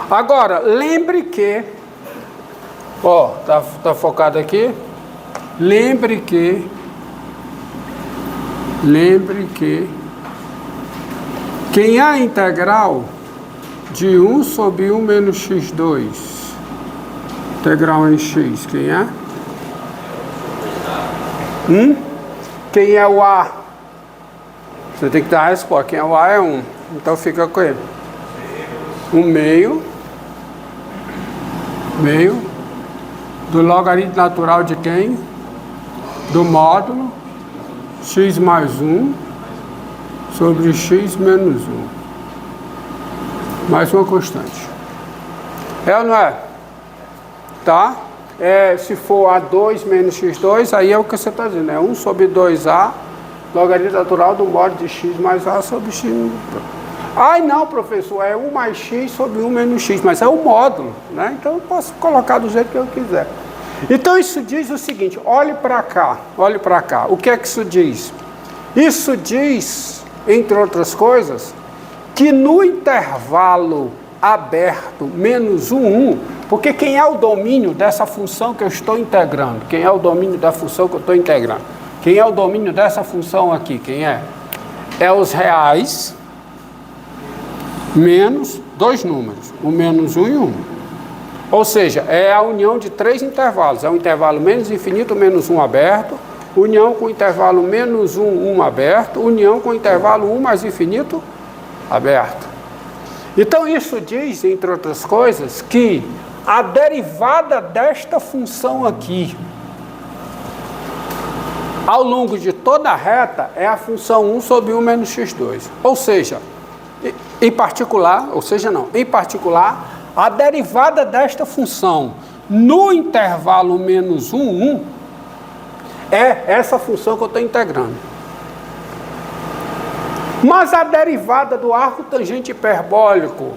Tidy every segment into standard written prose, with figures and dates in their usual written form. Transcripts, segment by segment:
Agora, lembre que... Ó, tá focado aqui? Lembre que quem é a integral de 1 sobre 1 menos x2, integral em x, quem é? Quem é o A? Você tem que dar a resposta. Quem é o A é 1. Então fica com ele. 1 meio do logaritmo natural de quem? Do módulo x mais 1 sobre x menos 1. Mais uma constante. É ou não é? Tá? Se for A2 menos x2, aí é o que você está dizendo. É 1 sobre 2A, logaritmo natural do módulo de x mais A sobre x menos 2. Ai, não, professor, é 1 mais x sobre 1 menos x, mas é o módulo, né? Então eu posso colocar do jeito que eu quiser. Então isso diz o seguinte, olhe para cá. O que é que isso diz? Isso diz, entre outras coisas, que no intervalo aberto menos 1, porque quem é o domínio dessa função que eu estou integrando? Quem é o domínio da função que eu estou integrando? Quem é o domínio dessa função aqui? Quem é? É os reais menos dois números, o menos 1 e 1. Ou seja, é a união de três intervalos. É o intervalo menos infinito, menos 1 aberto, união com o intervalo menos 1, 1 aberto, união com o intervalo 1 mais infinito aberto. Então isso diz, entre outras coisas, que a derivada desta função aqui, ao longo de toda a reta, é a função 1 sobre 1 menos x2. Ou seja, em particular, a derivada desta função no intervalo menos 1, 1, é essa função que eu estou integrando. Mas a derivada do arco tangente hiperbólico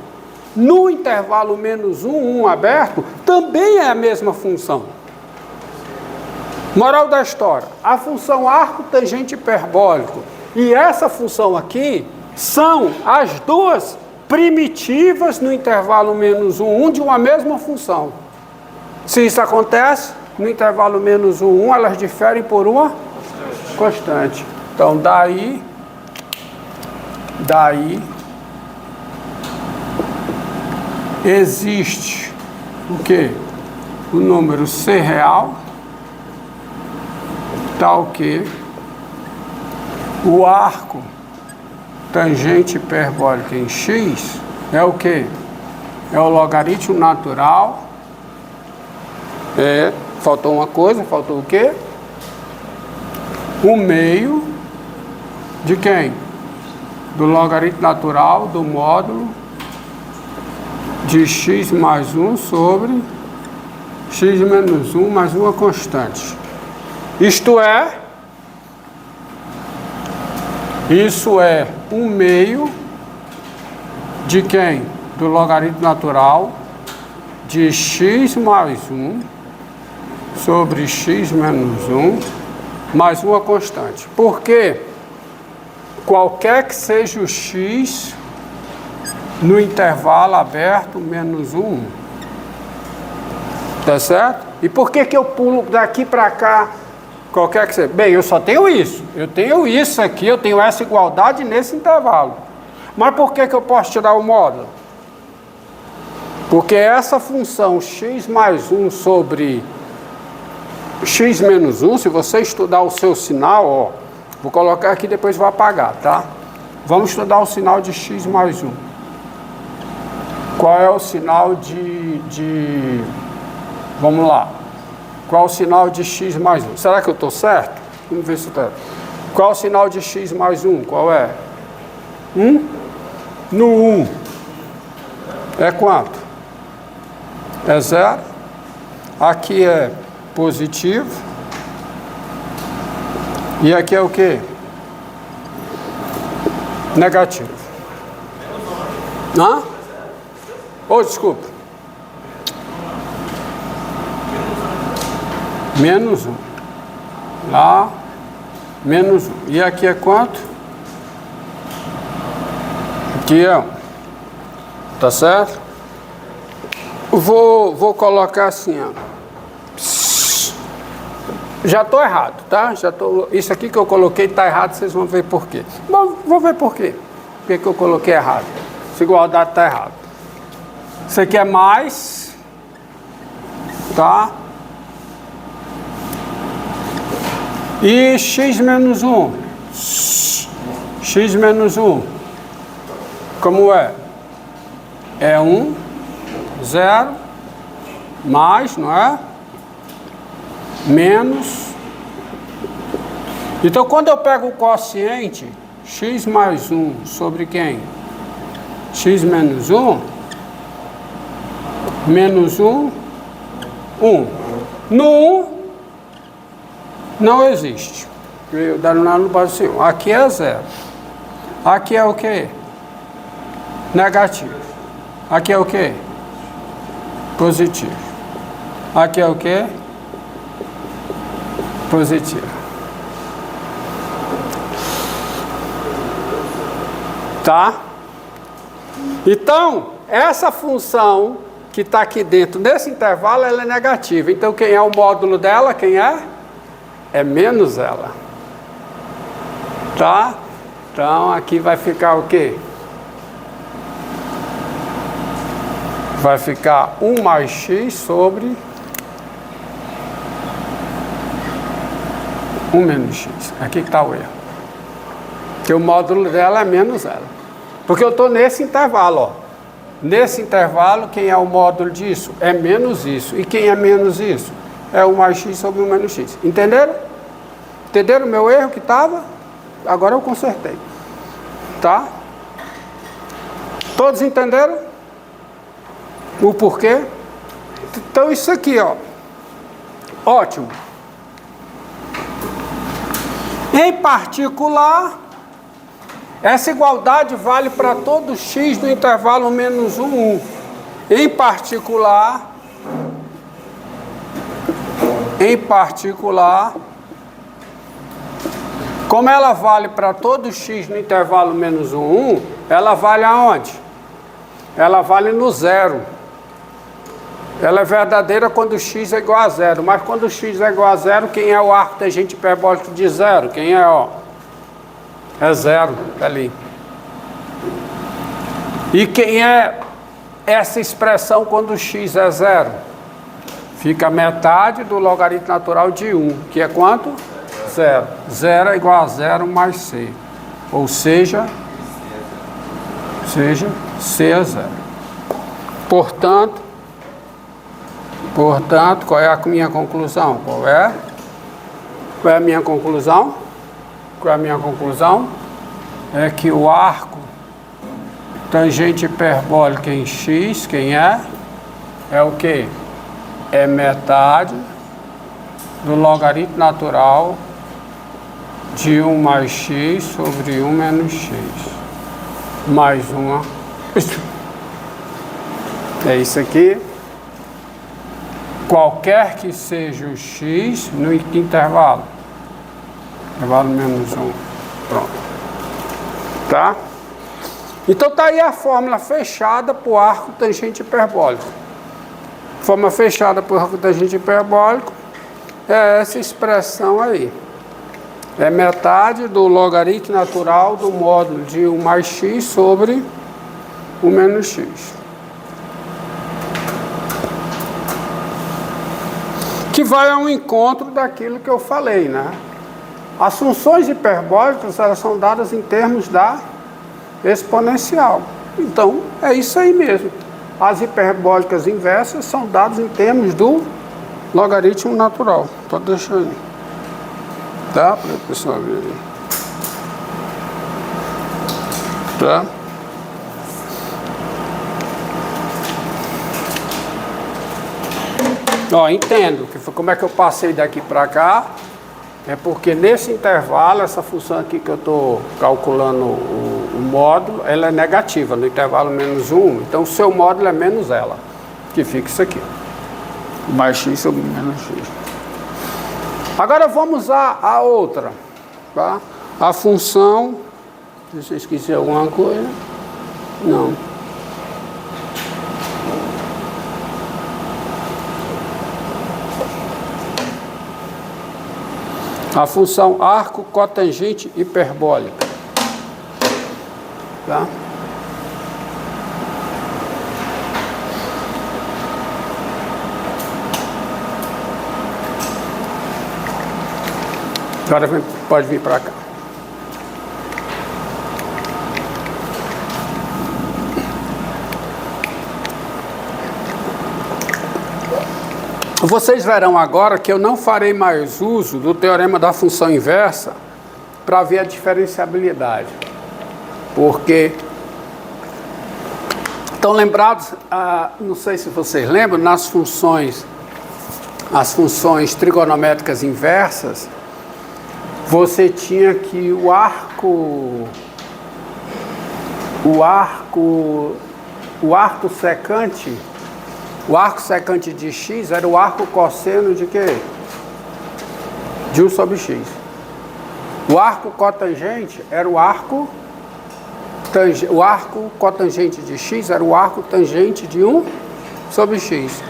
no intervalo menos 1, 1 aberto, também é a mesma função. Moral da história, a função arco tangente hiperbólico e essa função aqui são as duas primitivas no intervalo menos 1, 1 de uma mesma função. Se isso acontece, no intervalo menos 1, 1, elas diferem por uma constante. Então, daí existe o quê? O número C real, tal que o arco tangente hiperbólica em x é o quê? É o logaritmo natural. Faltou uma coisa, faltou o quê? O meio de quem? Do logaritmo natural do módulo de x mais 1 sobre x menos 1 mais uma constante. Isto é, isso é um meio de quem? Do logaritmo natural de x mais 1 sobre x menos 1 mais uma constante. Porque qualquer que seja o x no intervalo aberto menos 1, 1. Tá certo? E por que que eu pulo daqui para cá? Qualquer que seja. Bem, eu só tenho isso. Eu tenho isso aqui, eu tenho essa igualdade nesse intervalo. Mas por que que eu posso tirar o módulo? Porque essa função x mais 1 sobre x menos 1, se você estudar o seu sinal, ó, vou colocar aqui, depois vou apagar, tá? Vamos estudar o sinal de x mais 1. Qual é o sinal vamos lá. Qual é o sinal de x mais 1? Será que eu estou certo? Vamos ver se está. Qual é o sinal de x mais 1? Qual é? 1? No 1. É quanto? É 0. Aqui é positivo. E aqui é o quê? Negativo. Hã? Desculpa. Menos 1. Lá, menos 1. E aqui é quanto? Aqui é 1. Tá certo? Vou colocar assim, ó. Já estou errado, tá? Isso aqui que eu coloquei está errado, vocês vão ver por quê. Bom, vou ver por quê. Por que eu coloquei errado? Essa igualdade está errada. Isso aqui é mais, tá? E x menos 1. X menos 1. Como é? É 1, 0, mais, não é? Menos. Então, quando eu pego o quociente, x mais 1 sobre quem? X menos 1. Menos 1, 1. No 1, não existe. O denominador não pode ser 1. Aqui é 0. Aqui é o quê? Negativo. Aqui é o quê? Positivo. Aqui é o quê? Positivo. Tá? Então, essa função que está aqui dentro, nesse intervalo, ela é negativa. Então, quem é o módulo dela? Quem é? É menos ela. Tá? Então, aqui vai ficar o quê? Vai ficar 1 mais x sobre 1 menos x. Aqui que está o erro. Porque o módulo dela é menos ela. Porque eu estou nesse intervalo, ó. Nesse intervalo, quem é o módulo disso? É menos isso. E quem é menos isso? É 1 mais x sobre 1 menos x. Entenderam? Entenderam o meu erro que estava? Agora eu consertei. Tá? Todos entenderam? O porquê? Então isso aqui, ó. Ótimo. Em particular, essa igualdade vale para todo x do intervalo menos 1, 1. Em particular, como ela vale para todo x no intervalo menos 1, 1, ela vale aonde? Ela vale no zero. Ela é verdadeira quando x é igual a zero, mas quando x é igual a zero, quem é o arco tangente hiperbólico de zero? Quem é, ó? É zero, tá ali. E quem é essa expressão quando x é zero? Fica metade do logaritmo natural de 1, que é quanto? Zero. Zero é igual a zero mais c. Ou seja, c é zero. Portanto, qual é a minha conclusão? Qual é a minha conclusão? Qual é a minha conclusão? É que o arco tangente hiperbólica em x, quem é? É o quê? É metade do logaritmo natural de 1 mais x sobre 1 menos x. Mais uma. É isso aqui. Qualquer que seja o x no intervalo. Intervalo menos 1. Pronto. Tá? Então tá aí a fórmula fechada para o arco tangente hiperbólico. Fórmula fechada para o arco tangente hiperbólico é essa expressão aí. É metade do logaritmo natural do módulo de 1 mais x sobre 1 menos x. Que vai ao encontro daquilo que eu falei, né? As funções hiperbólicas, elas são dadas em termos da exponencial. Então, é isso aí mesmo. As hiperbólicas inversas são dadas em termos do logaritmo natural. Pode deixar aí. Tá? Para o pessoal ver aí. Tá? Ó, entendo que como é que eu passei daqui para cá. É porque nesse intervalo, essa função aqui que eu estou calculando o módulo, ela é negativa, no intervalo menos 1. Então, o seu módulo é menos ela, que fica isso aqui. Mais x sobre menos x. Agora, vamos a outra. Tá? A função... Deixa eu esquecer alguma coisa. Não. A função arco, cotangente, hiperbólica. Tá? Agora pode vir para cá. Vocês verão agora que eu não farei mais uso do teorema da função inversa para ver a diferenciabilidade. Porque estão lembrados, não sei se vocês lembram, nas funções, as funções trigonométricas inversas, você tinha que o arco secante, o arco secante de x era o arco cosseno de quê? De 1 sobre x. O arco cotangente era o arco cotangente de x era o arco tangente de 1 sobre x.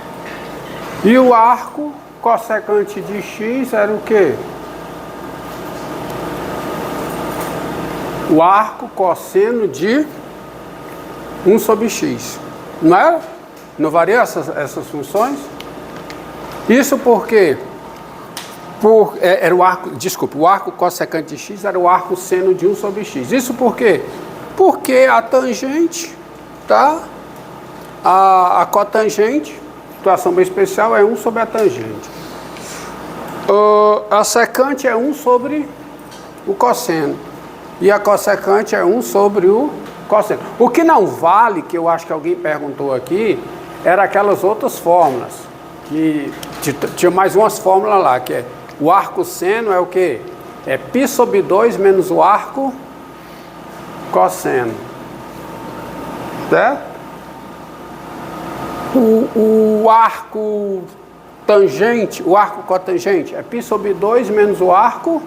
E o arco cossecante de x era o quê? O arco cosseno de 1 sobre x. Não era? Não varia essas funções? Isso porque era o arco cossecante de x era o arco seno de 1 sobre x. Isso por quê? Porque a tangente, tá? A cotangente, situação bem especial, é 1 sobre a tangente. A secante é 1 sobre o cosseno. E a cossecante é 1 sobre o cosseno. O que não vale, que eu acho que alguém perguntou aqui, era aquelas outras fórmulas. Que tinha mais umas fórmulas lá, que é o arco seno é o quê? É π sobre 2 menos o arco cosseno. Certo? O arco tangente, o arco cotangente é π sobre 2 menos o arco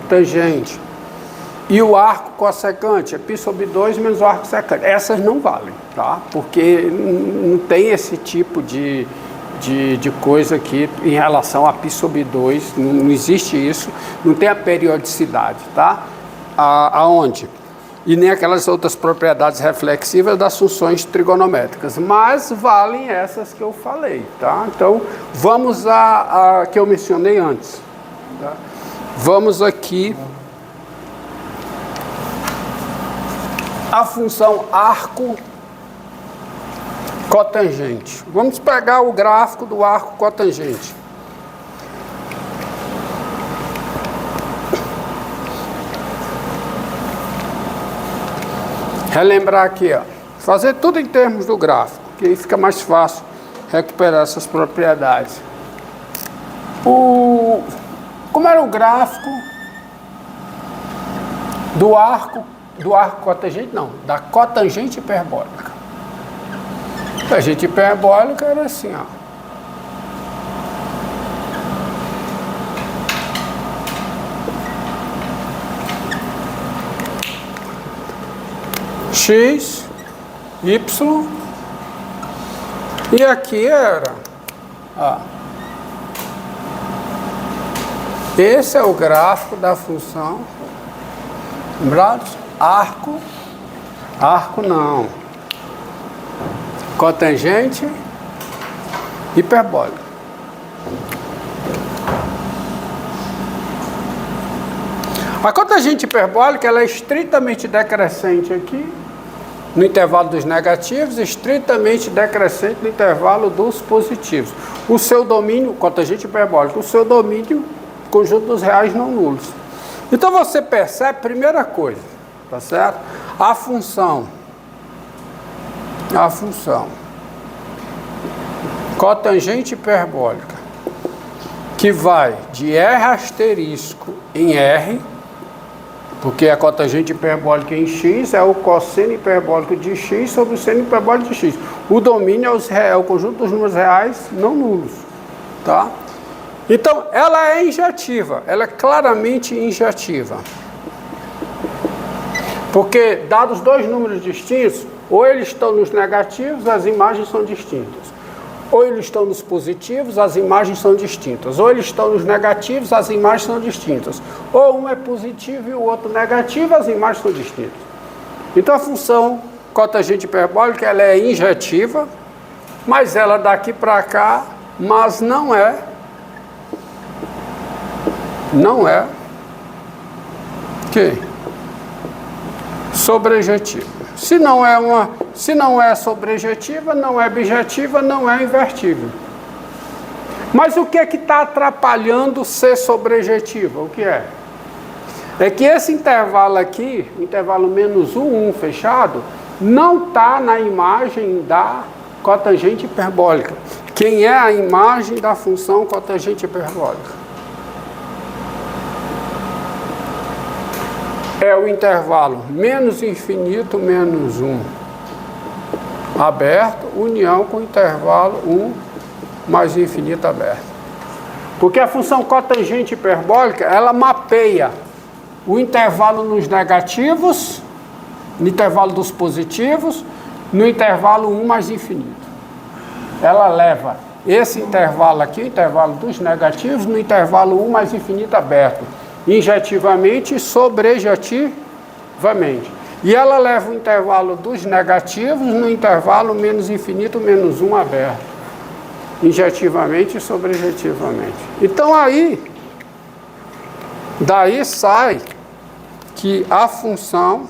tangente. E o arco cossecante é π sobre 2 menos o arco secante. Essas não valem, tá? Porque não tem esse tipo de coisa aqui em relação a π sobre 2. Não existe isso. Não tem a periodicidade, tá? Aonde? E nem aquelas outras propriedades reflexivas das funções trigonométricas. Mas valem essas que eu falei, tá? Então, vamos a que eu mencionei antes. Tá? Vamos aqui... A função arco cotangente. Vamos pegar o gráfico do arco cotangente. Relembrar aqui, ó. Fazer tudo em termos do gráfico, que aí fica mais fácil recuperar essas propriedades. Como era o gráfico do arco cotangente, não, da cotangente hiperbólica. A tangente hiperbólica era assim, ó. X, Y, e aqui era, ó. Esse é o gráfico da função, lembrados? Arco não, cotangente hiperbólica. A cotangente hiperbólica ela é estritamente decrescente aqui, no intervalo dos negativos, estritamente decrescente no intervalo dos positivos. O seu domínio, cotangente hiperbólica, o seu domínio, conjunto dos reais não nulos. Então você percebe, primeira coisa, tá certo? A função cotangente hiperbólica, que vai de R asterisco em R, porque a cotangente hiperbólica em x é o cosseno hiperbólico de x sobre o seno hiperbólico de x. O domínio é o conjunto dos números reais não nulos, tá? Então, ela é injetiva, ela é claramente injetiva. Porque, dados dois números distintos, ou eles estão nos negativos, as imagens são distintas. Ou eles estão nos positivos, as imagens são distintas. Ou eles estão nos negativos, as imagens são distintas. Ou um é positivo e o outro negativo, as imagens são distintas. Então a função cotangente hiperbólica ela é injetiva, mas ela daqui para cá, mas não é que sobrejetiva. Se não é sobrejetiva, não é bijetiva, não é invertível. Mas o que é que está atrapalhando ser sobrejetiva? O que é? É que esse intervalo aqui, o intervalo -1 fechado, não está na imagem da cotangente hiperbólica. Quem é a imagem da função cotangente hiperbólica? É o intervalo menos infinito menos 1 aberto, união com o intervalo 1 mais infinito aberto. Porque a função cotangente hiperbólica, ela mapeia o intervalo nos negativos, no intervalo dos positivos, no intervalo 1 mais infinito. Ela leva esse intervalo aqui, o intervalo dos negativos, no intervalo 1 mais infinito aberto. Injetivamente e sobrejetivamente. E ela leva o intervalo dos negativos no intervalo menos infinito menos 1 aberto. Injetivamente e sobrejetivamente. Então daí sai que a função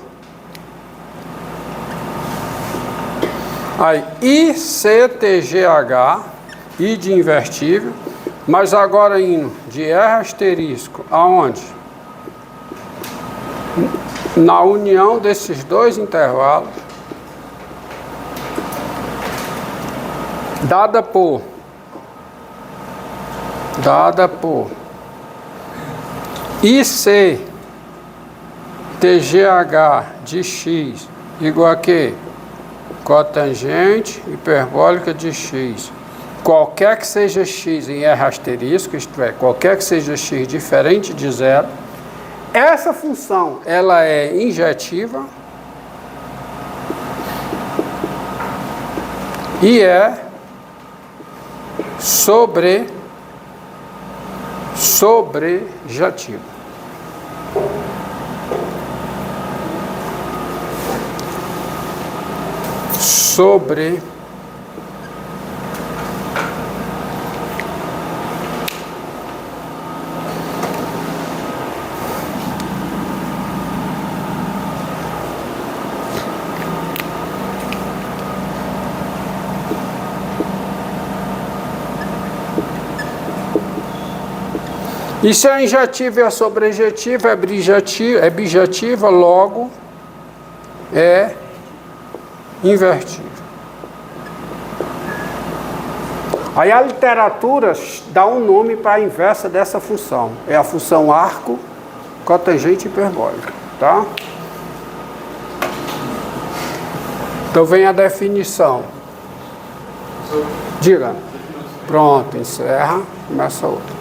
ICTGH, I de invertível, mas agora indo de R asterisco aonde? Na união desses dois intervalos, dada por IC TGH de x igual a quê? Cotangente hiperbólica de x. Qualquer que seja x em R asterisco, isto é, qualquer que seja x diferente de zero, essa função ela é injetiva e é sobrejetiva. E se a injetiva e a sobrejetiva é bijetiva, logo é invertível. Aí a literatura dá um nome para a inversa dessa função. É a função arco cotangente hiperbólica, tá? Então vem a definição. Diga. Pronto, encerra, começa outra.